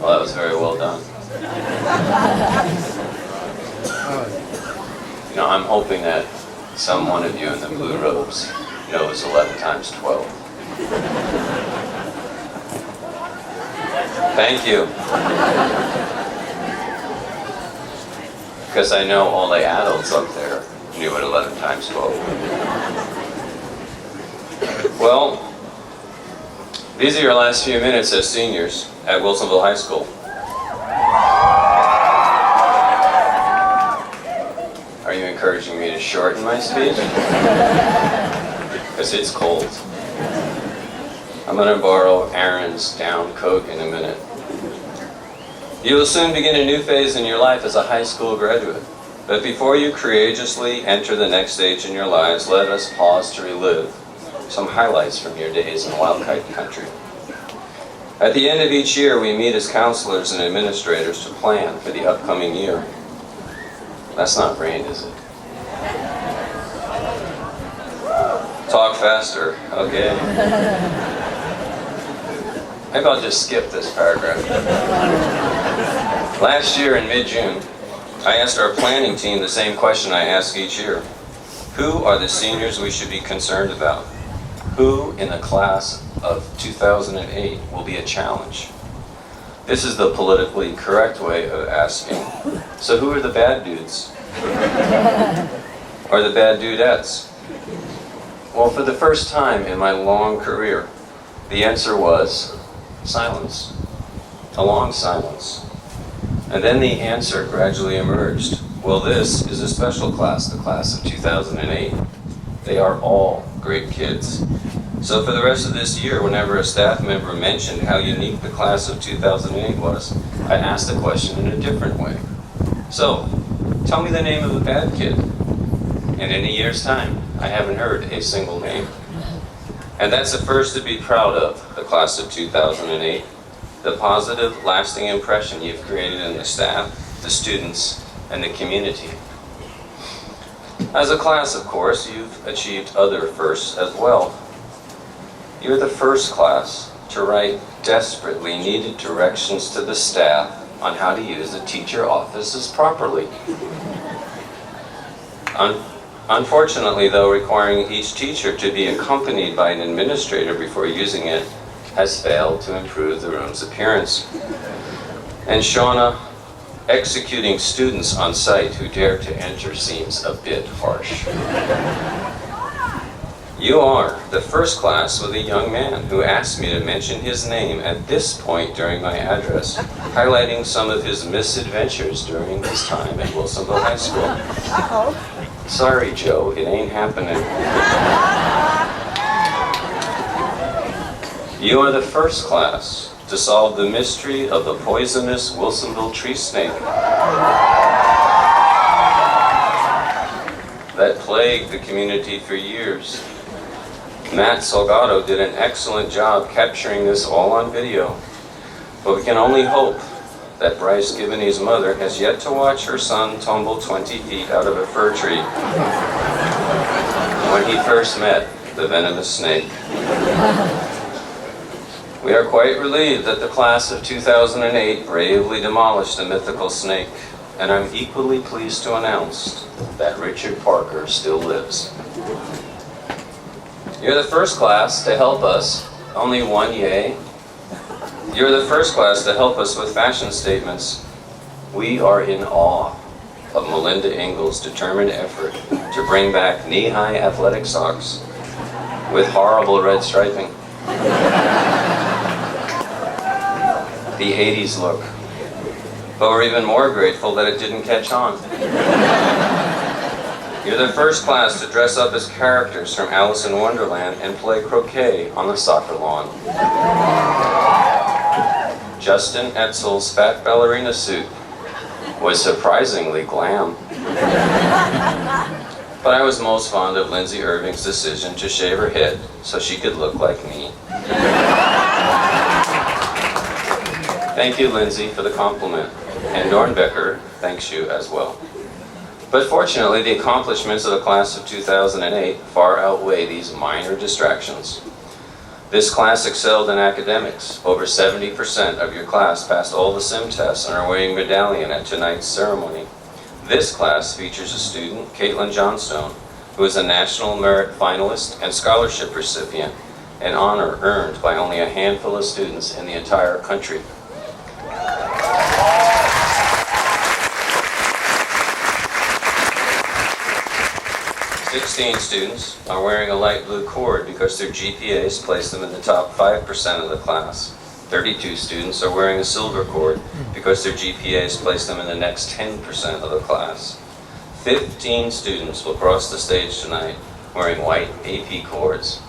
Well, that was very well done. You know, I'm hoping that some one of you in the blue robes knows 11 times 12. Thank you. Because I know all the adults up there knew what 11 times 12 was. Well, these are your last few minutes as seniors at Wilsonville High School. Are you encouraging me to shorten my speech? Because it's cold. I'm going to borrow Aaron's down coat in a minute. You will soon begin a new phase in your life as a high school graduate. But before you courageously enter the next stage in your lives, let us pause to relive some highlights from your days in Wildcat Country. At the end of each year, we meet as counselors and administrators to plan for the upcoming year. That's not rain, is it? Talk faster, okay. Maybe I'll just skip this paragraph. Last year in mid-June, I asked our planning team the same question I ask each year. Who are the seniors we should be concerned about? Who in the class of 2008 will be a challenge? This is the politically correct way of asking. So who are the bad dudes? Or the bad dudettes? Well, for the first time in my long career, the answer was silence. A long silence. And then the answer gradually emerged. Well, this is a special class, the class of 2008. They are all great kids. So for the rest of this year, whenever a staff member mentioned how unique the class of 2008 was, I asked the question in a different way. So, tell me the name of the bad kid. And in a year's time, I haven't heard a single name. And that's a first to be proud of, the class of 2008. The positive, lasting impression you've created in the staff, the students, and the community. As a class, of course, you've achieved other firsts as well. You're the first class to write desperately needed directions to the staff on how to use the teacher offices properly. Unfortunately, though, requiring each teacher to be accompanied by an administrator before using it has failed to improve the room's appearance. And Shauna, executing students on site who dare to enter seems a bit harsh. You are the first class with a young man who asked me to mention his name at this point during my address, highlighting some of his misadventures during his time at Wilsonville High School. Sorry, Joe, it ain't happening. You are the first class to solve the mystery of the poisonous Wilsonville tree snake that plagued the community for years. Matt Salgado did an excellent job capturing this all on video, but we can only hope that Bryce Gibney's mother has yet to watch her son tumble 20 feet out of a fir tree when he first met the venomous snake. We are quite relieved that the class of 2008 bravely demolished the mythical snake, and I'm equally pleased to announce that Richard Parker still lives. You're the first class to help us. Only one yay. You're the first class to help us with fashion statements. We are in awe of Melinda Engel's determined effort to bring back knee-high athletic socks with horrible red striping. The 80s look. But we're even more grateful that it didn't catch on. You're the first class to dress up as characters from Alice in Wonderland and play croquet on the soccer lawn. Justin Etzel's fat ballerina suit was surprisingly glam. But I was most fond of Lindsay Irving's decision to shave her head so she could look like me. Thank you, Lindsay, for the compliment. And Dornbecker thanks you as well. But fortunately, the accomplishments of the class of 2008 far outweigh these minor distractions. This class excelled in academics. Over 70% of your class passed all the sim tests and are wearing medallion at tonight's ceremony. This class features a student, Caitlin Johnstone, who is a National Merit Finalist and Scholarship recipient, an honor earned by only a handful of students in the entire country. 16 students are wearing a light blue cord because their GPAs place them in the top 5% of the class. 32 students are wearing a silver cord because their GPAs place them in the next 10% of the class. 15 students will cross the stage tonight wearing white cords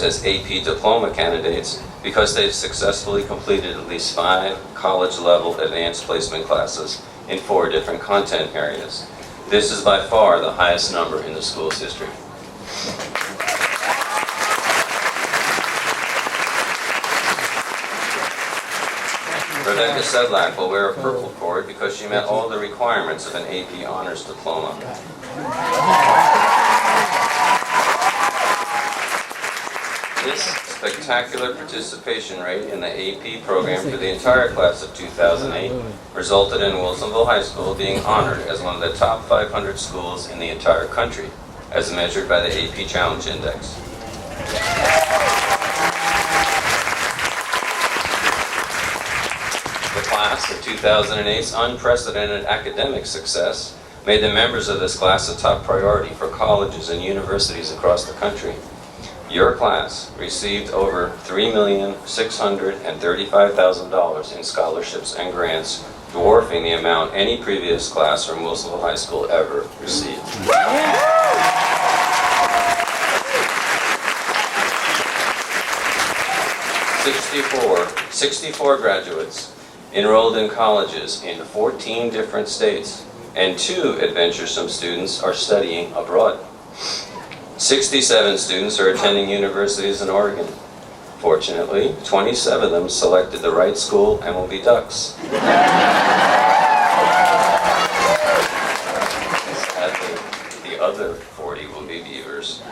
as AP diploma candidates because they've successfully completed at least 5 college-level advanced placement classes in 4 different content areas. This is by far the highest number in the school's history. Rebecca Sedlak will wear a purple cord because she met all the requirements of an AP Honors Diploma. This spectacular participation rate in the AP program for the entire class of 2008 resulted in Wilsonville High School being honored as one of the top 500 schools in the entire country, as measured by the AP Challenge Index. The class of 2008's unprecedented academic success made the members of this class a top priority for colleges and universities across the country. Your class received over $3,635,000 in scholarships and grants, dwarfing the amount any previous class from Wilsonville High School ever received. 64 graduates enrolled in colleges in 14 different states, and 2 adventuresome students are studying abroad. 67 students are attending universities in Oregon. Fortunately, 27 of them selected the right school and will be Ducks. Sadly, the other 40 will be Beavers.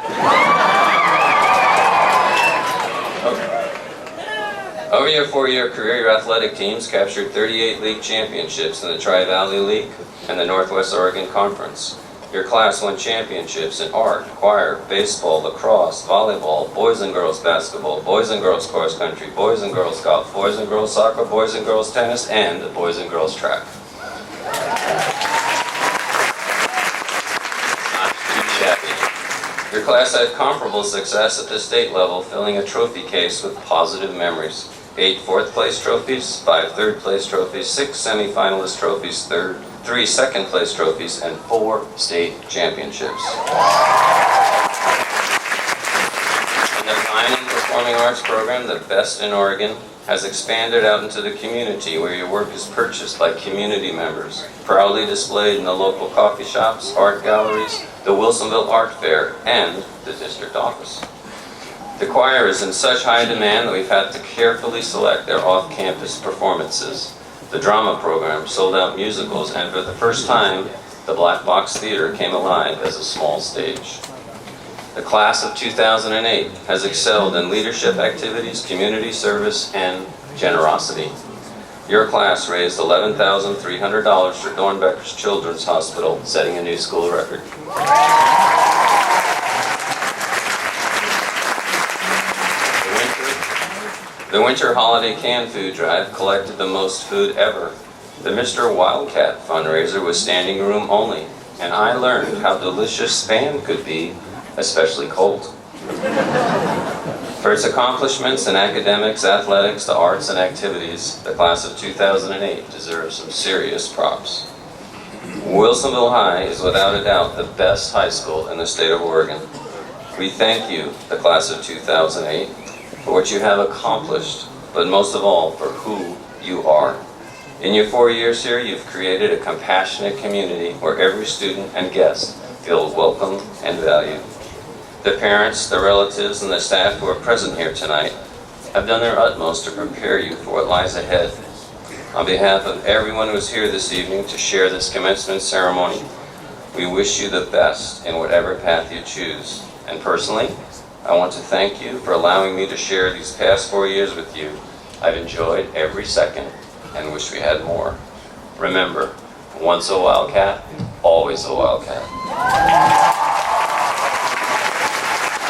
Over your 4-year career, your athletic teams captured 38 league championships in the Tri-Valley League and the Northwest Oregon Conference. Your class won championships in art, choir, baseball, lacrosse, volleyball, boys and girls basketball, boys and girls cross country, boys and girls golf, boys and girls soccer, boys and girls tennis, and boys and girls track. Not too shabby. Your class had comparable success at the state level, filling a trophy case with positive memories. 8 fourth-place trophies, 5 third-place trophies, 6 semi-finalist trophies, 3 second-place trophies, and 4 state championships. In the Fine and Performing Arts program, the best in Oregon, has expanded out into the community where your work is purchased by community members, proudly displayed in the local coffee shops, art galleries, the Wilsonville Art Fair, and the district office. The choir is in such high demand that we've had to carefully select their off-campus performances. The drama program sold out musicals, and for the first time, the Black Box Theater came alive as a small stage. The class of 2008 has excelled in leadership activities, community service, and generosity. Your class raised $11,300 for Dornbecker's Children's Hospital, setting a new school record. The Winter Holiday Canned Food Drive collected the most food ever. The Mr. Wildcat fundraiser was standing room only, and I learned how delicious Spam could be, especially cold. For its accomplishments in academics, athletics, the arts, and activities, the class of 2008 deserves some serious props. Wilsonville High is without a doubt the best high school in the state of Oregon. We thank you, the class of 2008, for what you have accomplished, but most of all, for who you are. In your 4 years here, you've created a compassionate community where every student and guest feels welcome and valued. The parents, the relatives, and the staff who are present here tonight have done their utmost to prepare you for what lies ahead. On behalf of everyone who is here this evening to share this commencement ceremony, we wish you the best in whatever path you choose. And personally, I want to thank you for allowing me to share these past 4 years with you. I've enjoyed every second and wish we had more. Remember, once a wildcat, always a wildcat.